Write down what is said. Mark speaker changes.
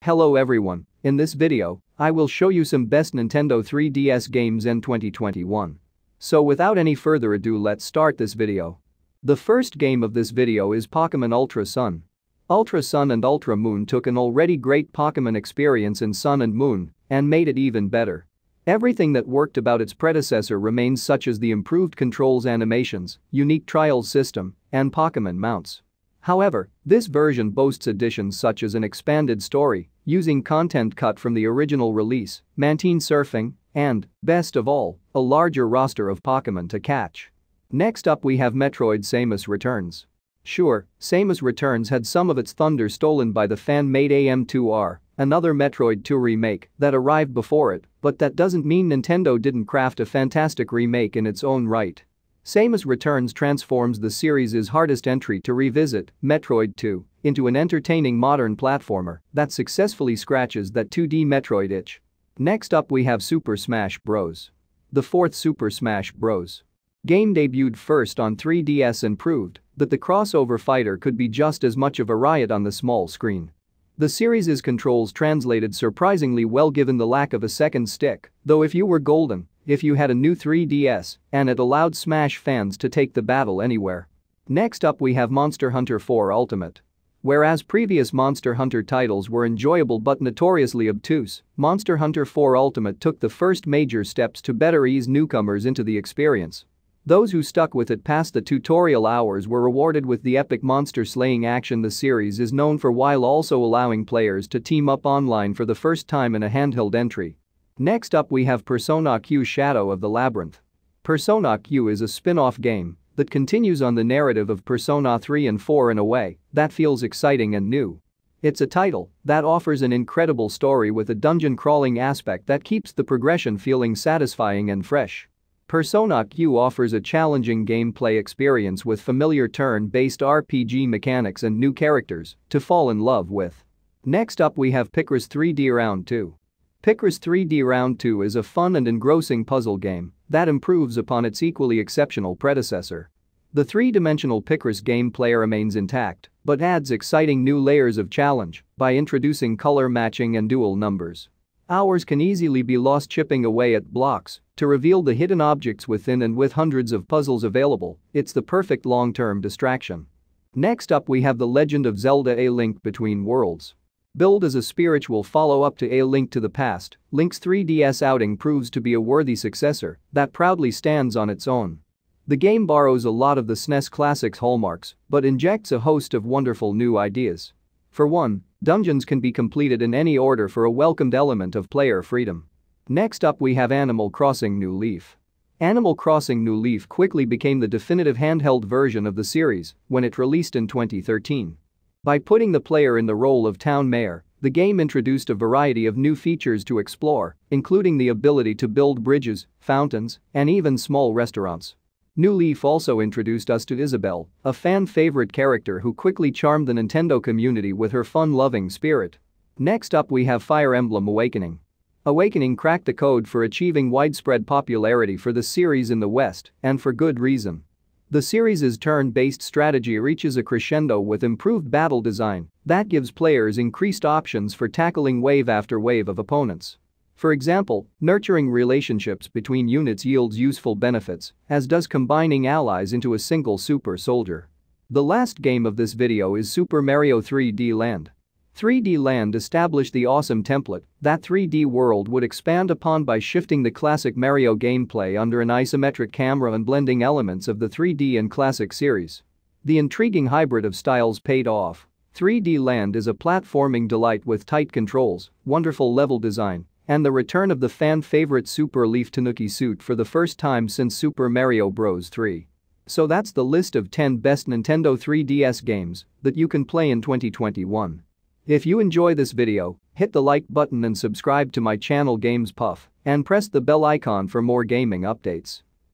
Speaker 1: Hello everyone, in this video, I will show you some best Nintendo 3DS games in 2021. So without any further ado, let's start this video. The first game of this video is Pokémon Ultra Sun. Ultra Sun and Ultra Moon took an already great Pokémon experience in Sun and Moon and made it even better. Everything that worked about its predecessor remains, such as the improved controls, animations, unique trials system, and Pokémon mounts. However, this version boasts additions such as an expanded story, using content cut from the original release, Mantine surfing, and, best of all, a larger roster of Pokémon to catch. Next up we have Metroid Samus Returns. Sure, Samus Returns had some of its thunder stolen by the fan-made AM2R, another Metroid 2 remake that arrived before it, but that doesn't mean Nintendo didn't craft a fantastic remake in its own right. Samus Returns transforms the series' hardest entry to revisit, Metroid 2, into an entertaining modern platformer that successfully scratches that 2D Metroid itch. Next up we have Super Smash Bros. The fourth Super Smash Bros. Game debuted first on 3DS and proved that the crossover fighter could be just as much of a riot on the small screen. The series' controls translated surprisingly well given the lack of a second stick, though if you were golden, if you had a new 3DS, and it allowed Smash fans to take the battle anywhere. Next up we have Monster Hunter 4 Ultimate. Whereas previous Monster Hunter titles were enjoyable but notoriously obtuse, Monster Hunter 4 Ultimate took the first major steps to better ease newcomers into the experience. Those who stuck with it past the tutorial hours were rewarded with the epic monster slaying action the series is known for, while also allowing players to team up online for the first time in a handheld entry. Next up we have Persona Q Shadow of the Labyrinth. Persona Q is a spin-off game that continues on the narrative of Persona 3 and 4 in a way that feels exciting and new. It's a title that offers an incredible story with a dungeon crawling aspect that keeps the progression feeling satisfying and fresh. Persona Q offers a challenging gameplay experience with familiar turn-based RPG mechanics and new characters to fall in love with. Next up we have Picross 3D Round 2. Picross 3D Round 2 is a fun and engrossing puzzle game that improves upon its equally exceptional predecessor. The three-dimensional Picross gameplay remains intact, but adds exciting new layers of challenge by introducing color matching and dual numbers. Hours can easily be lost chipping away at blocks to reveal the hidden objects within, and with hundreds of puzzles available, it's the perfect long-term distraction. Next up we have The Legend of Zelda: A Link Between Worlds. Billed as a spiritual follow-up to A Link to the Past, Link's 3DS outing proves to be a worthy successor that proudly stands on its own. The game borrows a lot of the SNES Classic's hallmarks but injects a host of wonderful new ideas. For one, dungeons can be completed in any order for a welcomed element of player freedom. Next up we have Animal Crossing New Leaf. Animal Crossing New Leaf quickly became the definitive handheld version of the series when it released in 2013. By putting the player in the role of town mayor, the game introduced a variety of new features to explore, including the ability to build bridges, fountains, and even small restaurants. New Leaf also introduced us to Isabelle, a fan-favorite character who quickly charmed the Nintendo community with her fun-loving spirit. Next up we have Fire Emblem Awakening. Awakening cracked the code for achieving widespread popularity for the series in the West, and for good reason. The series' turn-based strategy reaches a crescendo with improved battle design that gives players increased options for tackling wave after wave of opponents. For example, nurturing relationships between units yields useful benefits, as does combining allies into a single super soldier. The last game of this video is Super Mario 3D Land. 3D Land established the awesome template that 3D World would expand upon by shifting the classic Mario gameplay under an isometric camera and blending elements of the 3D and classic series. The intriguing hybrid of styles paid off. 3D Land is a platforming delight with tight controls, wonderful level design, and the return of the fan-favorite Super Leaf Tanuki suit for the first time since Super Mario Bros. 3. So that's the list of 10 best Nintendo 3DS games that you can play in 2021. If you enjoy this video, hit the like button and subscribe to my channel Games Puff, and press the bell icon for more gaming updates.